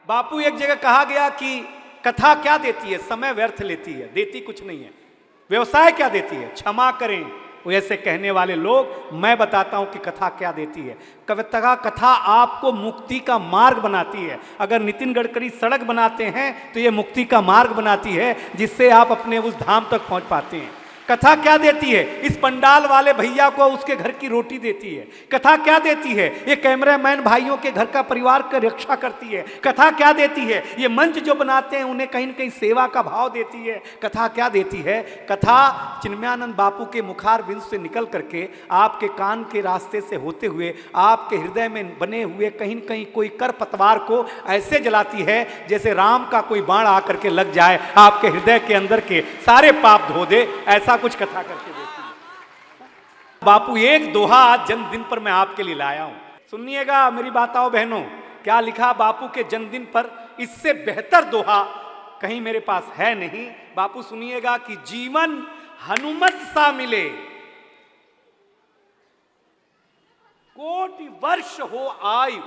बापू एक जगह कहा गया कि कथा क्या देती है? समय व्यर्थ लेती है, देती कुछ नहीं है। व्यवसाय क्या देती है? क्षमा करें। वो ऐसे कहने वाले लोग, मैं बताता हूं कि कथा क्या देती है। कथा आपको मुक्ति का मार्ग बनाती है। अगर नितिन गडकरी सड़क बनाते हैं तो ये मुक्ति का मार्ग बनाती है, जिससे आप अपने उस धाम तक पहुंच पाते हैं। कथा क्या देती है? इस पंडाल वाले भैया को उसके घर की रोटी देती है। कथा क्या देती है? ये कैमरामैन भाइयों के घर का परिवार की रक्षा करती है। कथा क्या देती है? ये मंच जो बनाते हैं उन्हें कहीं न कहीं सेवा का भाव देती है। कथा क्या देती है? कथा चिन्मयानंद बापू के मुखार बिंद से निकल करके आपके कान के रास्ते से होते हुए आपके हृदय में बने हुए कहीं न कहीं कोई कर पतवार को ऐसे जलाती है जैसे राम का कोई बाण आकर के लग जाए, आपके हृदय के अंदर के सारे पाप धो दे। ऐसा कुछ कथा करके देती है। बापू एक दोहा आज जन्मदिन पर मैं आपके लिए लाया हूं, सुनिएगा मेरी माताओं बहनों। क्या लिखा बापू के जन्मदिन पर? इससे बेहतर दोहा कहीं मेरे पास है नहीं। बापू सुनिएगा कि जीवन हनुमत सा मिले, कोटि वर्ष हो आयु।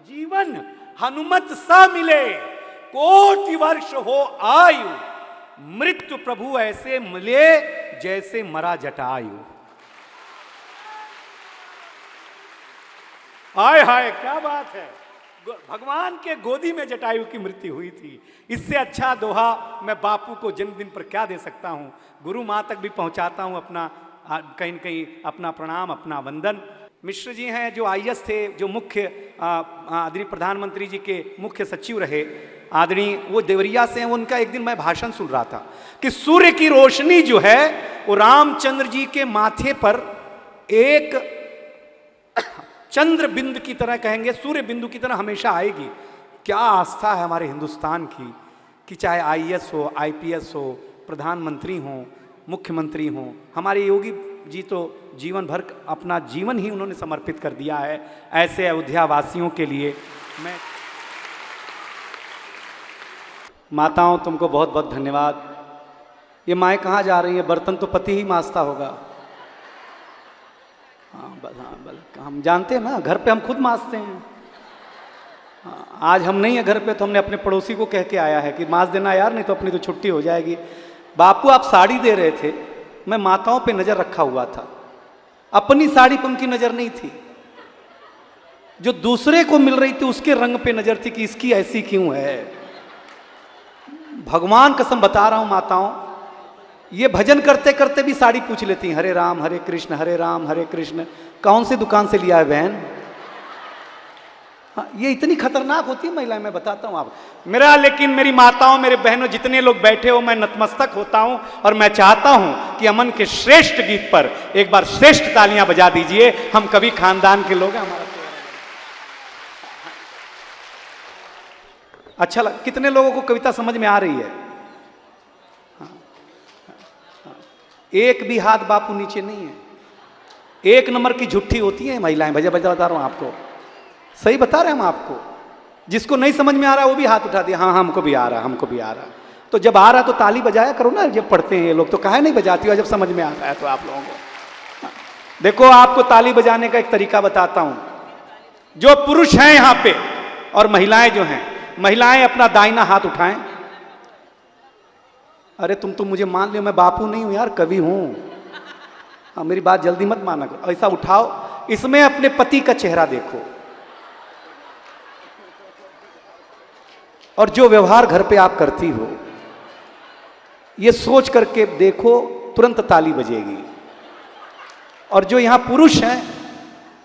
जीवन हनुमत सा मिले, कोटि वर्ष हो आयु। मृत्यु प्रभु ऐसे मिले जैसे मरा जटायु। हाय हाय क्या बात है! भगवान के गोदी में जटायु की मृत्यु हुई थी। इससे अच्छा दोहा मैं बापू को जन्मदिन पर क्या दे सकता हूं। गुरु मां तक भी पहुंचाता हूं अपना कहीं न कहीं अपना प्रणाम, अपना वंदन। मिश्र जी हैं जो आईएएस थे, जो मुख्य आदरणीय प्रधानमंत्री जी के मुख्य सचिव रहे, आदरणीय वो देवरिया से हैं। उनका एक दिन मैं भाषण सुन रहा था कि सूर्य की रोशनी जो है वो रामचंद्र जी के माथे पर एक चंद्र बिंदु की तरह, कहेंगे सूर्य बिंदु की तरह हमेशा आएगी। क्या आस्था है हमारे हिंदुस्तान की कि चाहे आईएएस हो, आईपीएस हो, प्रधानमंत्री हो, मुख्यमंत्री हो, हमारे योगी जी तो जीवन भर अपना जीवन ही उन्होंने समर्पित कर दिया है ऐसे अयोध्या वासियों के लिए। मैं माताओं तुमको बहुत बहुत धन्यवाद। ये माएँ कहाँ जा रही हैं? बर्तन तो पति ही मांजता होगा। हाँ हम जानते हैं ना, घर पे हम खुद मांजते हैं। आज हम नहीं है घर पे तो हमने अपने पड़ोसी को कह के आया है कि मांज देना यार, नहीं तो अपनी तो छुट्टी हो जाएगी। बापू आप साड़ी दे रहे थे, मैं माताओं पे नजर रखा हुआ था, अपनी साड़ी पर उनकी नजर नहीं थी। जो दूसरे को मिल रही थी उसके रंग पे नजर थी कि इसकी ऐसी क्यों है। भगवान कसम बता रहा हूं माताओं, ये भजन करते करते भी साड़ी पूछ लेती हैं, हरे राम हरे कृष्ण हरे राम हरे कृष्ण, कौन सी दुकान से लिया है बहन। ये इतनी खतरनाक होती है महिलाएं, मैं बताता हूं आप मेरा। लेकिन मेरी माताओं, मेरे बहनों, जितने लोग बैठे हो, मैं नतमस्तक होता हूं और मैं चाहता हूं कि अमन के श्रेष्ठ गीत पर एक बार श्रेष्ठ तालियां बजा दीजिए। हम कभी खानदान के लोग हैं, हमारा अच्छा लग। कितने लोगों को कविता समझ में आ रही है? एक भी हाथ बापू नीचे नहीं है। एक नंबर की झुट्ठी होती है महिलाएं, भजा भजा बता रहा हूं आपको, सही बता रहे हैं हम आपको। जिसको नहीं समझ में आ रहा है वो भी हाथ उठा दिया, हाँ हमको भी आ रहा, हमको भी आ रहा। तो जब आ रहा तो ताली बजाया करो ना, जब पढ़ते हैं ये लोग तो काहे नहीं बजाती हो जब समझ में आ रहा है तो आप लोगों को। देखो आपको ताली बजाने का एक तरीका बताता हूं। जो पुरुष हैं यहां पे और महिलाएं जो हैं, महिलाएं अपना दाहिना हाथ उठाएं। अरे तुम तो मुझे मान लियो, मैं बापू नहीं हूं यार, कवि हूं। मेरी बात जल्दी मत माना करो। ऐसा उठाओ, इसमें अपने पति का चेहरा देखो और जो व्यवहार घर पे आप करती हो ये सोच करके देखो, तुरंत ताली बजेगी। और जो यहां पुरुष हैं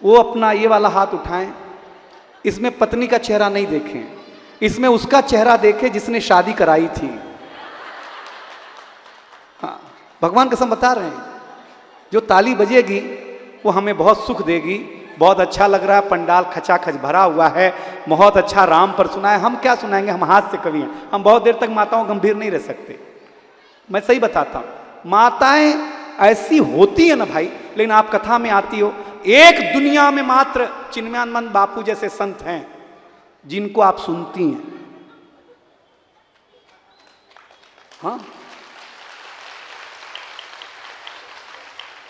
वो अपना ये वाला हाथ उठाएं, इसमें पत्नी का चेहरा नहीं देखें, इसमें उसका चेहरा देखें जिसने शादी कराई थी। हाँ, भगवान कसम बता रहे हैं, जो ताली बजेगी वो हमें बहुत सुख देगी। बहुत अच्छा लग रहा है, पंडाल खचाखच भरा हुआ है, बहुत अच्छा राम पर सुना है। हम क्या सुनाएंगे, हम हाथ से कवि हैं, हम बहुत देर तक माताओं गंभीर नहीं रह सकते। मैं सही बताता हूं, माताएं ऐसी होती है ना भाई, लेकिन आप कथा में आती हो, एक दुनिया में मात्र चिन्मयानंद बापू जैसे संत हैं जिनको आप सुनती हैं। हाँ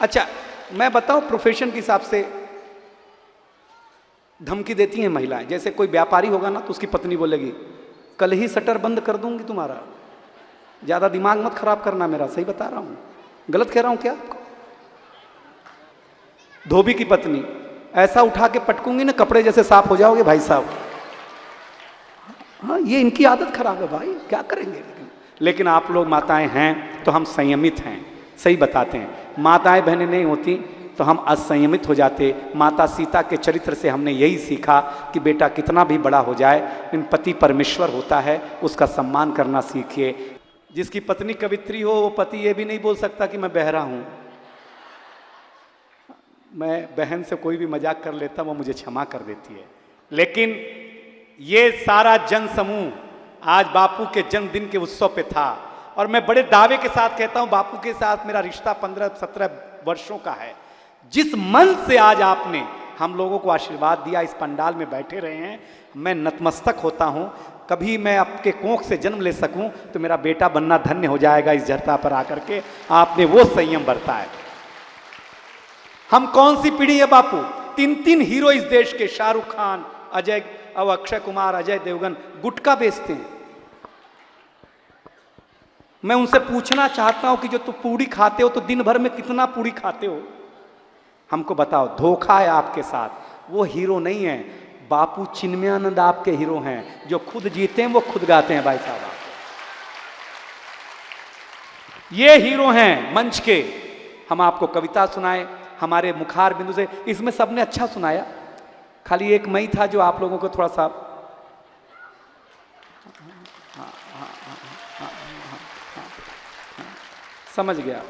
अच्छा, मैं बताऊं प्रोफेशन के हिसाब से, धमकी देती हैं महिलाएं। जैसे कोई व्यापारी होगा ना तो उसकी पत्नी बोलेगी कल ही शटर बंद कर दूंगी तुम्हारा, ज्यादा दिमाग मत खराब करना मेरा, सही बता रहा हूं, गलत कह रहा हूं क्या आपको? धोबी की पत्नी, ऐसा उठा के पटकूंगी ना कपड़े जैसे साफ हो जाओगे भाई साहब। हाँ, ये इनकी आदत खराब है भाई, क्या करेंगे। लेकिन आप लोग माताएं हैं तो हम संयमित हैं, सही बताते हैं। माताएं बहनें नहीं होती तो हम असंयमित हो जाते। माता सीता के चरित्र से हमने यही सीखा कि बेटा कितना भी बड़ा हो जाए लेकिन पति परमेश्वर होता है, उसका सम्मान करना सीखिए। जिसकी पत्नी कवित्री हो वो पति ये भी नहीं बोल सकता कि मैं बहरा हूं। मैं बहन से कोई भी मजाक कर लेता वो मुझे क्षमा कर देती है। लेकिन ये सारा जन समूह आज बापू के जन्मदिन के उत्सव पे था और मैं बड़े दावे के साथ कहता हूं बापू के साथ मेरा रिश्ता 15-17 वर्षों का है। जिस मन से आज आपने हम लोगों को आशीर्वाद दिया, इस पंडाल में बैठे रहे हैं, मैं नतमस्तक होता हूं। कभी मैं आपके कोख से जन्म ले सकूं तो मेरा बेटा बनना धन्य हो जाएगा इस धरती पर आकर के। आपने वो संयम बरता है। हम कौन सी पीढ़ी है बापू? 3 हीरो इस देश के, शाहरुख खान, अजय और अक्षय कुमार, अजय देवगन गुटखा बेचते हैं। मैं उनसे पूछना चाहता हूं कि जो तुम पूड़ी खाते हो तो दिन भर में कितना पूड़ी खाते हो? हमको बताओ। धोखा है आपके साथ। वो हीरो नहीं है, बापू चिन्मयानंद आपके हीरो हैं। जो खुद जीते हैं वो खुद गाते हैं भाई साहब। ये हीरो हैं मंच के। हम आपको कविता सुनाए हमारे मुखार बिंदु से, इसमें सबने अच्छा सुनाया, खाली एक मई था जो आप लोगों को थोड़ा सा समझ गया।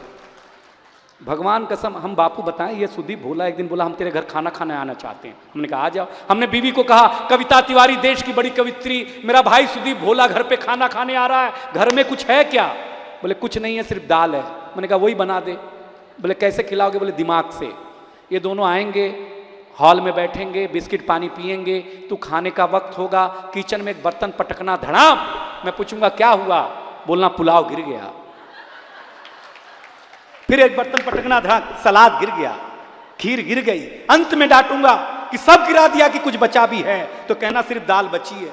भगवान कसम, हम बापू बताएं, ये सुदीप भोला एक दिन बोला हम तेरे घर खाना खाने आना चाहते हैं। हमने कहा आ जाओ। हमने बीवी को कहा कविता तिवारी देश की बड़ी कवित्री, मेरा भाई सुदीप भोला घर पे खाना खाने आ रहा है, घर में कुछ है क्या? बोले कुछ नहीं है, सिर्फ दाल है। मैंने कहा वही बना दे। बोले कैसे खिलाओगे? बोले दिमाग से। ये दोनों आएंगे, हॉल में बैठेंगे, बिस्किट पानी पिएंगे, तू खाने का वक्त होगा, किचन में एक बर्तन पटकना धड़ाम। मैं पूछूंगा क्या हुआ? बोलना पुलाव गिर गया। फिर एक बर्तन पटकना धड़ाम, सलाद गिर गया, खीर गिर गई। अंत में डांटूंगा कि सब गिरा दिया कि कुछ बचा भी है, तो कहना सिर्फ दाल बची है।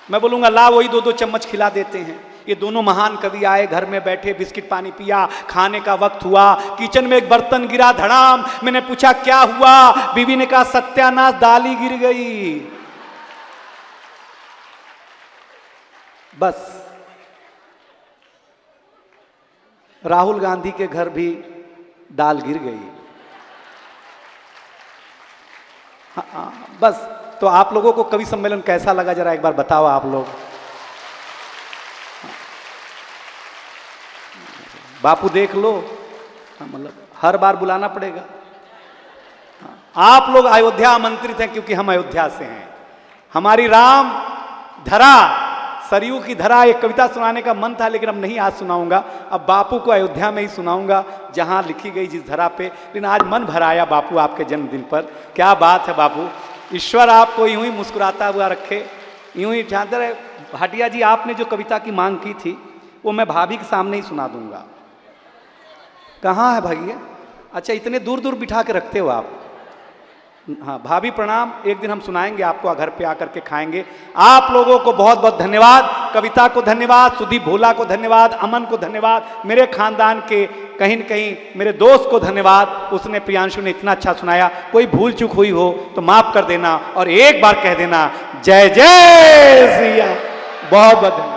मैं बोलूंगा ला वही 2-2 चम्मच खिला देते हैं। ये दोनों महान कवि आए, घर में बैठे, बिस्किट पानी पिया, खाने का वक्त हुआ, किचन में एक बर्तन गिरा धड़ाम। मैंने पूछा क्या हुआ? बीवी ने कहा सत्यानाश, दाल ही गिर गई। बस राहुल गांधी के घर भी दाल गिर गई। हाँ, बस। तो आप लोगों को कवि सम्मेलन कैसा लगा जरा एक बार बताओ आप लोग। बापू देख लो, मतलब हर बार बुलाना पड़ेगा। आप लोग अयोध्या आमंत्रित हैं क्योंकि हम अयोध्या से हैं। हमारी राम धरा, सरयू की धरा, एक कविता सुनाने का मन था लेकिन अब नहीं आज सुनाऊंगा। अब बापू को अयोध्या में ही सुनाऊंगा जहां लिखी गई जिस धरा पे। लेकिन आज मन भर आया बापू आपके जन्मदिन पर। क्या बात है बापू, ईश्वर आपको यूं ही मुस्कुराता हुआ रखे, यूं ही जानते रहे। भाटिया जी आपने जो कविता की मांग की थी वो मैं भाभी के सामने ही सुना दूंगा। कहाँ है भैया? अच्छा, इतने दूर दूर बिठा के रखते हो आप। हाँ भाभी प्रणाम, एक दिन हम सुनाएंगे आपको, घर पे आकर के खाएंगे। आप लोगों को बहुत बहुत धन्यवाद, कविता को धन्यवाद, सुदीप भोला को धन्यवाद, अमन को धन्यवाद, मेरे खानदान के कहीं न कहीं मेरे दोस्त को धन्यवाद। उसने, प्रियांशु ने इतना अच्छा सुनाया। कोई भूल चूक हुई हो तो माफ कर देना और एक बार कह देना जय जय सिया। बहुत बहुत धन्यवाद।